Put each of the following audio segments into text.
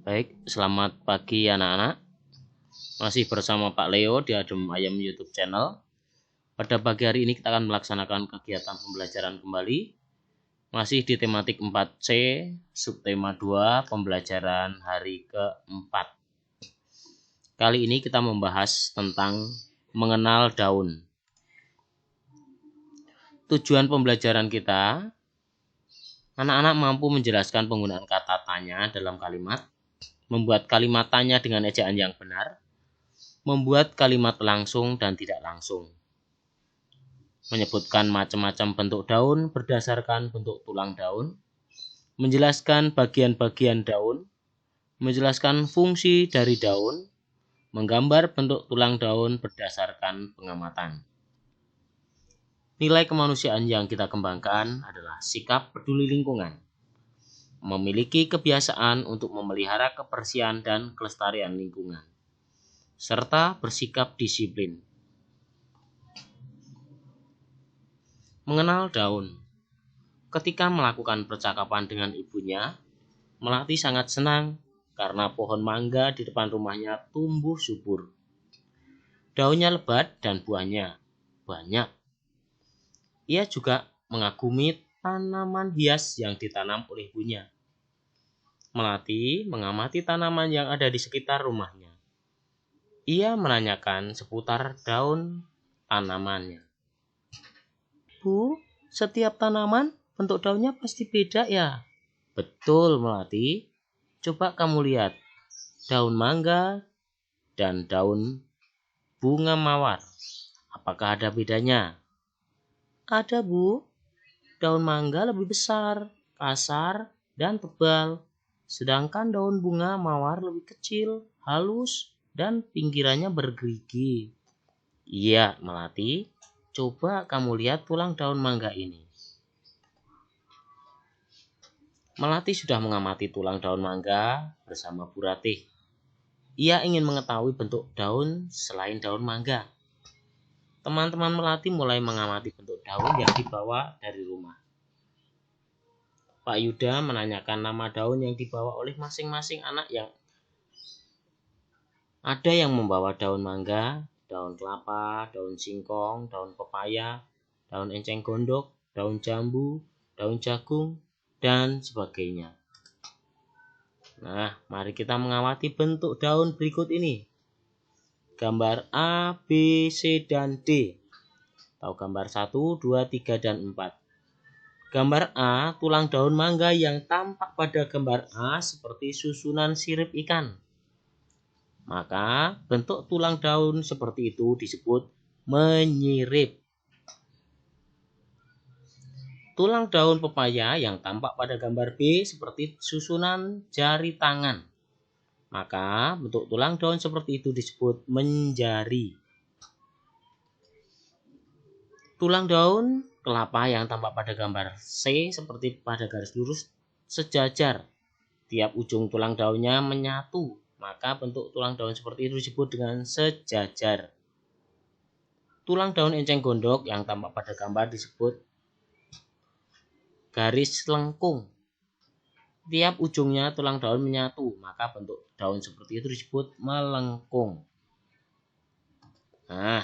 Baik, selamat pagi anak-anak. Masih bersama Pak Leo di Adem Ayam YouTube channel. Pada pagi hari ini kita akan melaksanakan kegiatan pembelajaran kembali. Masih di tematik 4C, subtema 2, pembelajaran hari keempat. Kali ini kita membahas tentang mengenal daun. Tujuan pembelajaran kita, anak-anak mampu menjelaskan penggunaan kata tanya dalam kalimat, membuat kalimat tanya dengan ejaan yang benar, membuat kalimat langsung dan tidak langsung, menyebutkan macam-macam bentuk daun berdasarkan bentuk tulang daun, menjelaskan bagian-bagian daun, menjelaskan fungsi dari daun, menggambar bentuk tulang daun berdasarkan pengamatan. Nilai kemanusiaan yang kita kembangkan adalah sikap peduli lingkungan, memiliki kebiasaan untuk memelihara kebersihan dan kelestarian lingkungan, serta bersikap disiplin. Mengenal daun. Ketika melakukan percakapan dengan ibunya, Melati sangat senang karena pohon mangga di depan rumahnya tumbuh subur. Daunnya lebat dan buahnya banyak. Ia juga mengagumi tanaman hias yang ditanam oleh ibunya. Melati mengamati tanaman yang ada di sekitar rumahnya. Ia menanyakan seputar daun tanamannya. Bu, setiap tanaman bentuk daunnya pasti beda ya? Betul, Melati. Coba kamu lihat daun mangga dan daun bunga mawar. Apakah ada bedanya? Ada, Bu. Daun mangga lebih besar, kasar, dan tebal. Sedangkan daun bunga mawar lebih kecil, halus, dan pinggirannya bergerigi. Iya, Melati. Coba kamu lihat tulang daun mangga ini. Melati sudah mengamati tulang daun mangga bersama Bu Ratih. Ia ingin mengetahui bentuk daun selain daun mangga. Teman-teman Melati mulai mengamati bentuk daun yang dibawa dari rumah. Pak Yuda menanyakan nama daun yang dibawa oleh masing-masing anak yang ada yang membawa daun mangga, daun kelapa, daun singkong, daun pepaya, daun enceng gondok, daun jambu, daun jagung, dan sebagainya. Nah, mari kita mengamati bentuk daun berikut ini. Gambar A, B, C, dan D. Tahu gambar 1, 2, 3, dan 4. Gambar A, tulang daun mangga yang tampak pada gambar A seperti susunan sirip ikan. Maka bentuk tulang daun seperti itu disebut menyirip. Tulang daun pepaya yang tampak pada gambar B seperti susunan jari tangan. Maka bentuk tulang daun seperti itu disebut menjari. Tulang daun kelapa yang tampak pada gambar C seperti pada garis lurus sejajar. Tiap ujung tulang daunnya menyatu. Maka bentuk tulang daun seperti itu disebut dengan sejajar. Tulang daun enceng gondok yang tampak pada gambar disebut garis lengkung. Tiap ujungnya tulang daun menyatu, maka bentuk daun seperti itu disebut melengkung. Nah,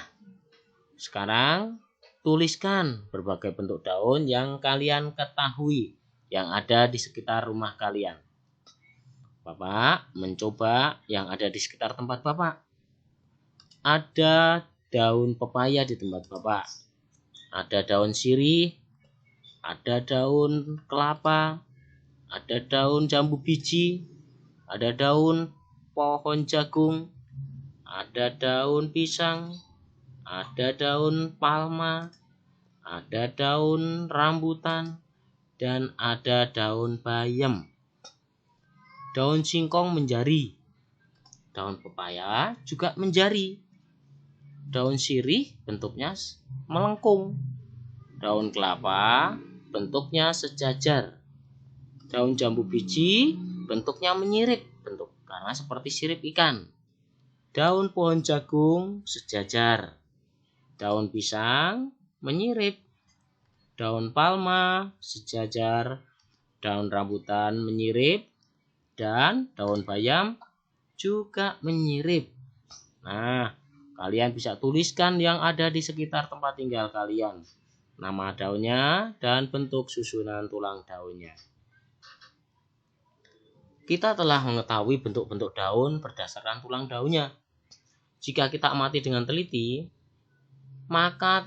sekarang tuliskan berbagai bentuk daun yang kalian ketahui yang ada di sekitar rumah kalian. Bapak mencoba yang ada di sekitar tempat Bapak. Ada daun pepaya di tempat Bapak. Ada daun sirih, ada daun kelapa, ada daun jambu biji, ada daun pohon jagung, ada daun pisang, ada daun palma, ada daun rambutan, dan ada daun bayam. Daun singkong menjari. Daun pepaya juga menjari. Daun sirih bentuknya melengkung. Daun kelapa bentuknya sejajar. Daun jambu biji bentuknya menyirip karena seperti sirip ikan. Daun pohon jagung sejajar. Daun pisang menyirip. Daun palma sejajar. Daun rambutan menyirip. dan daun bayam juga menyirip. Nah, kalian bisa tuliskan yang ada di sekitar tempat tinggal kalian, nama daunnya dan bentuk susunan tulang daunnya. Kita telah mengetahui bentuk-bentuk daun berdasarkan tulang daunnya. Jika kita amati dengan teliti, maka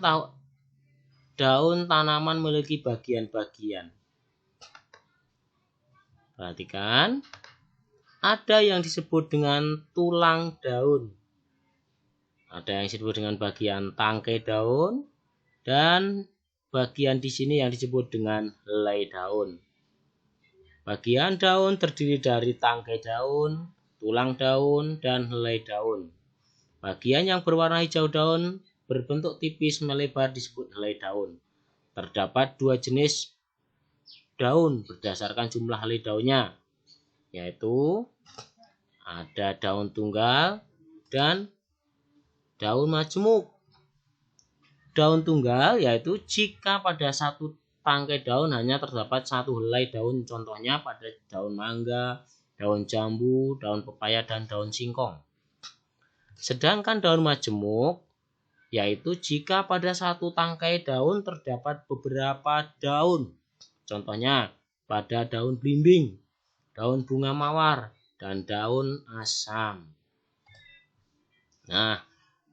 daun tanaman memiliki bagian-bagian. Perhatikan, ada yang disebut dengan tulang daun, ada yang disebut dengan bagian tangkai daun, dan bagian di sini yang disebut dengan helai daun. Bagian daun terdiri dari tangkai daun, tulang daun, dan helai daun. Bagian yang berwarna hijau daun berbentuk tipis melebar disebut helai daun. Terdapat dua jenis daun berdasarkan jumlah helai daunnya, yaitu ada daun tunggal dan daun majemuk. Daun tunggal yaitu jika pada satu tangkai daun hanya terdapat satu helai daun, contohnya pada daun mangga, daun jambu, daun pepaya, dan daun singkong. Sedangkan daun majemuk yaitu jika pada satu tangkai daun terdapat beberapa daun, contohnya pada daun belimbing, daun bunga mawar, dan daun asam. Nah,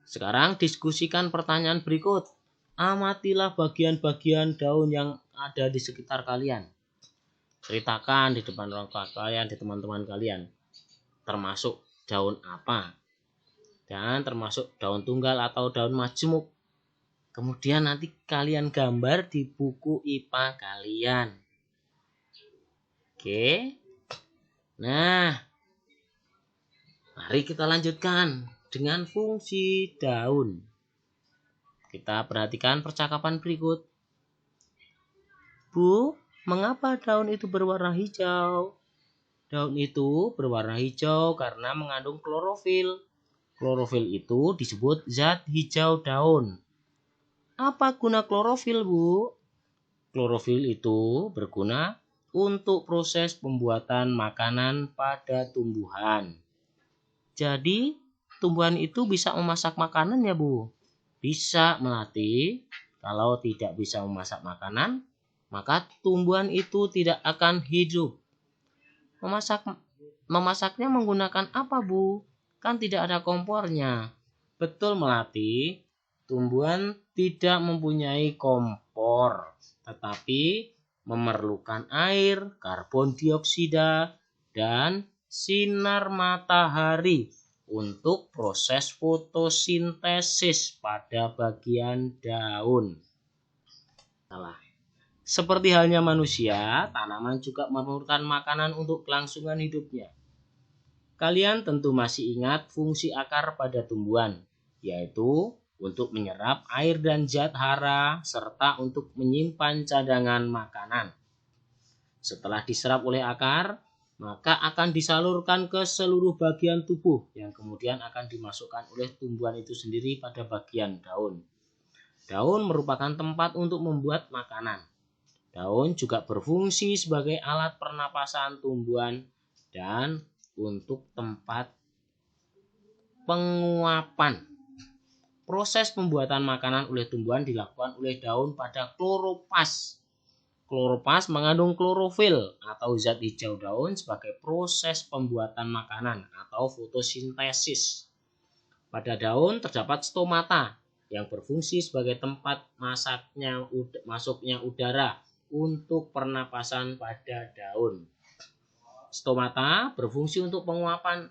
sekarang diskusikan pertanyaan berikut. Amatilah bagian-bagian daun yang ada di sekitar kalian. Ceritakan di depan orang tua kalian, di teman-teman kalian, termasuk daun apa, dan termasuk daun tunggal atau daun majemuk. Kemudian nanti kalian gambar di buku IPA kalian. Oke. Nah, mari kita lanjutkan dengan fungsi daun. Kita perhatikan percakapan berikut. Bu, mengapa daun itu berwarna hijau? Daun itu berwarna hijau karena mengandung klorofil. Klorofil itu disebut zat hijau daun. Apa guna klorofil, Bu? Klorofil itu berguna untuk proses pembuatan makanan pada tumbuhan. Jadi, tumbuhan itu bisa memasak makanan ya, Bu? Bisa, Melati. Kalau tidak bisa memasak makanan, maka tumbuhan itu tidak akan hidup. Memasaknya menggunakan apa, Bu? Kan tidak ada kompornya. Betul, Melati. Tumbuhan tidak mempunyai kompor, tetapi memerlukan air, karbon dioksida, dan sinar matahari untuk proses fotosintesis pada bagian daun. Seperti halnya manusia, tanaman juga memerlukan makanan untuk kelangsungan hidupnya. Kalian tentu masih ingat fungsi akar pada tumbuhan, yaitu untuk menyerap air dan zat hara, serta untuk menyimpan cadangan makanan. Setelah diserap oleh akar, maka akan disalurkan ke seluruh bagian tubuh yang kemudian akan dimasukkan oleh tumbuhan itu sendiri pada bagian daun. Daun merupakan tempat untuk membuat makanan. Daun juga berfungsi sebagai alat pernapasan tumbuhan dan untuk tempat penguapan. Proses pembuatan makanan oleh tumbuhan dilakukan oleh daun pada kloropas. Kloropas mengandung klorofil atau zat hijau daun sebagai proses pembuatan makanan atau fotosintesis. Pada daun terdapat stomata yang berfungsi sebagai tempat masuknya udara untuk pernapasan pada daun. Stomata berfungsi untuk penguapan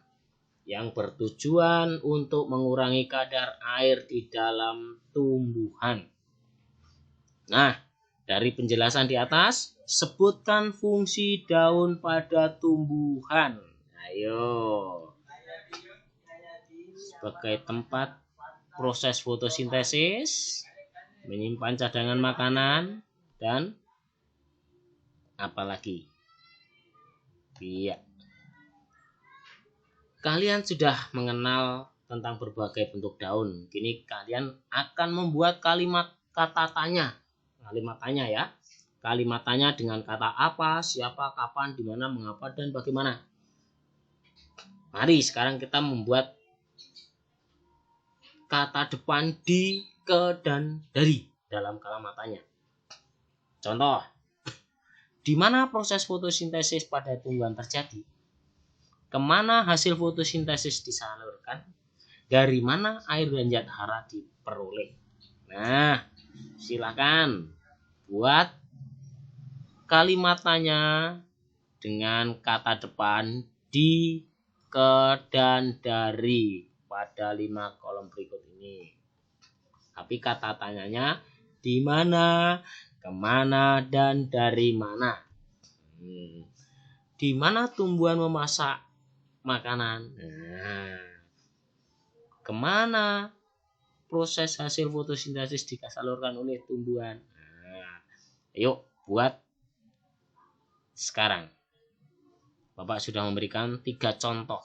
yang bertujuan untuk mengurangi kadar air di dalam tumbuhan. Nah, dari penjelasan di atas, sebutkan fungsi daun pada tumbuhan. Ayo. Sebagai tempat proses fotosintesis, menyimpan cadangan makanan, dan apalagi? Iya. Kalian sudah mengenal tentang berbagai bentuk daun. Kini kalian akan membuat kalimat kata tanya. Kalimat tanya ya. Kalimat tanya dengan kata apa, siapa, kapan, di mana, mengapa, dan bagaimana. Mari sekarang kita membuat kata depan di, ke, dan dari dalam kalimatnya. Contoh, di mana proses fotosintesis pada tumbuhan terjadi? Kemana hasil fotosintesis disalurkan? Dari mana air dan zat hara diperoleh? Nah, silakan buat kalimat tanya dengan kata depan di, ke, dan dari pada 5 kolom berikut ini. Tapi kata tanyanya di mana, kemana, dan dari mana. Di mana tumbuhan memasak makanan? Nah, kemana proses hasil fotosintesis disalurkan oleh tumbuhan? Nah, ayo buat sekarang. Bapak sudah memberikan 3 contoh.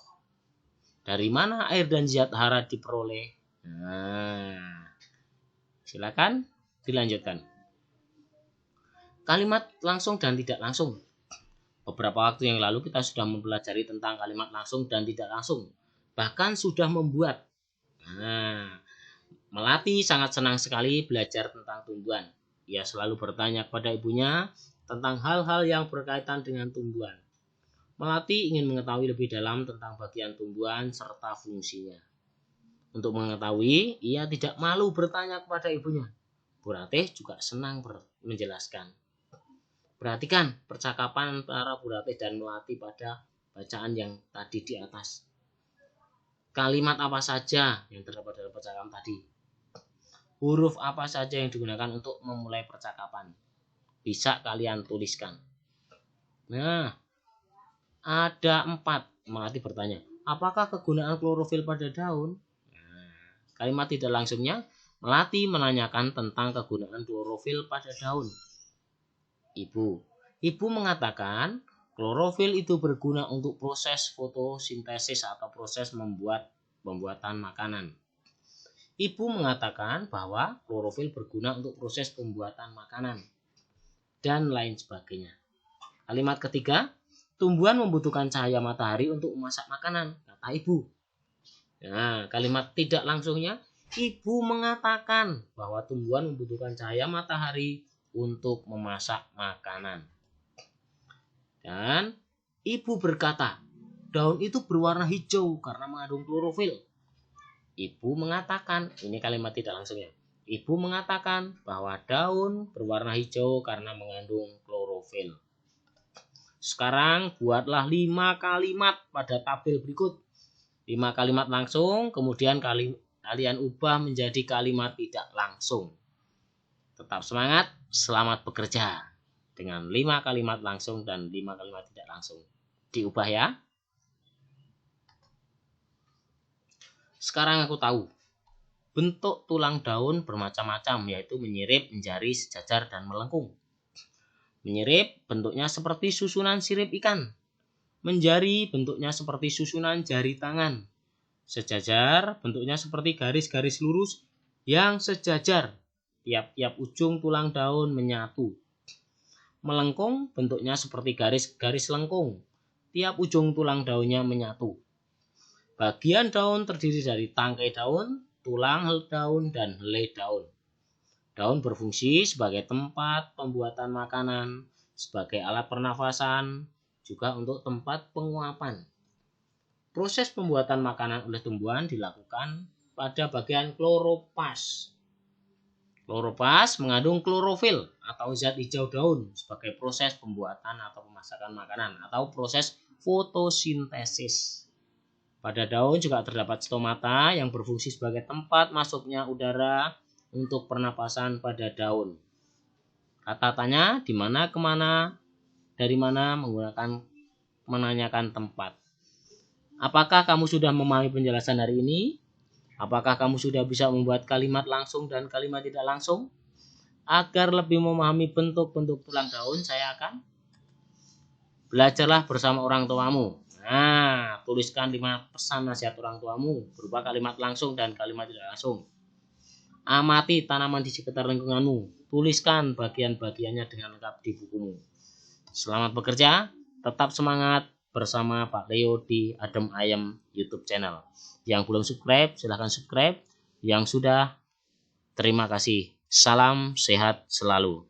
Dari mana air dan zat hara diperoleh? Nah, silakan dilanjutkan. Kalimat langsung dan tidak langsung. Beberapa waktu yang lalu kita sudah mempelajari tentang kalimat langsung dan tidak langsung. Bahkan sudah membuat. Nah, Melati sangat senang sekali belajar tentang tumbuhan. Ia selalu bertanya kepada ibunya tentang hal-hal yang berkaitan dengan tumbuhan. Melati ingin mengetahui lebih dalam tentang bagian tumbuhan serta fungsinya. Untuk mengetahui, ia tidak malu bertanya kepada ibunya. Bu Ratih juga senang menjelaskan. Perhatikan percakapan antara Bu Ratih dan Melati pada bacaan yang tadi di atas. Kalimat apa saja yang terdapat dalam percakapan tadi? Huruf apa saja yang digunakan untuk memulai percakapan? Bisa kalian tuliskan. Nah, ada 4. Melati bertanya, apakah kegunaan klorofil pada daun? Kalimat tidak langsungnya, Melati menanyakan tentang kegunaan klorofil pada daun. Ibu mengatakan klorofil itu berguna untuk proses fotosintesis atau proses pembuatan makanan. Ibu mengatakan bahwa klorofil berguna untuk proses pembuatan makanan dan lain sebagainya. Kalimat ketiga, tumbuhan membutuhkan cahaya matahari untuk memasak makanan, kata ibu. Nah, kalimat tidak langsungnya, ibu mengatakan bahwa tumbuhan membutuhkan cahaya matahari untuk memasak makanan. Dan ibu berkata, daun itu berwarna hijau karena mengandung klorofil. Ibu mengatakan, ini kalimat tidak langsungnya. Ibu mengatakan bahwa daun berwarna hijau karena mengandung klorofil. Sekarang buatlah 5 kalimat pada tabel berikut. 5 kalimat langsung, kemudian kalian ubah menjadi kalimat tidak langsung. Tetap semangat, selamat bekerja. Dengan 5 kalimat langsung dan 5 kalimat tidak langsung. Diubah ya. Sekarang aku tahu. Bentuk tulang daun bermacam-macam, yaitu menyirip, menjari, sejajar, dan melengkung. Menyirip bentuknya seperti susunan sirip ikan. Menjari bentuknya seperti susunan jari tangan. Sejajar bentuknya seperti garis-garis lurus yang sejajar. Tiap-tiap ujung tulang daun menyatu. Melengkung bentuknya seperti garis-garis lengkung. Tiap ujung tulang daunnya menyatu. Bagian daun terdiri dari tangkai daun, tulang daun, dan helai daun. Daun berfungsi sebagai tempat pembuatan makanan, sebagai alat pernafasan, juga untuk tempat penguapan. Proses pembuatan makanan oleh tumbuhan dilakukan pada bagian kloropas. Kloropas mengandung klorofil atau zat hijau daun sebagai proses pembuatan atau pemasakan makanan atau proses fotosintesis. Pada daun juga terdapat stomata yang berfungsi sebagai tempat masuknya udara untuk pernapasan pada daun. Kata tanya di mana, kemana, dari mana menggunakan menanyakan tempat. Apakah kamu sudah memahami penjelasan hari ini? Apakah kamu sudah bisa membuat kalimat langsung dan kalimat tidak langsung? Agar lebih memahami bentuk-bentuk tulang daun, saya akan belajarlah bersama orang tuamu. Nah, tuliskan 5 pesan nasihat orang tuamu berupa kalimat langsung dan kalimat tidak langsung. Amati tanaman di sekitar lingkunganmu. Tuliskan bagian-bagiannya dengan lengkap di bukumu. Selamat bekerja, tetap semangat, bersama Pak Leo di Adem Ayem YouTube channel. Yang belum subscribe silahkan subscribe, yang sudah terima kasih. Salam sehat selalu.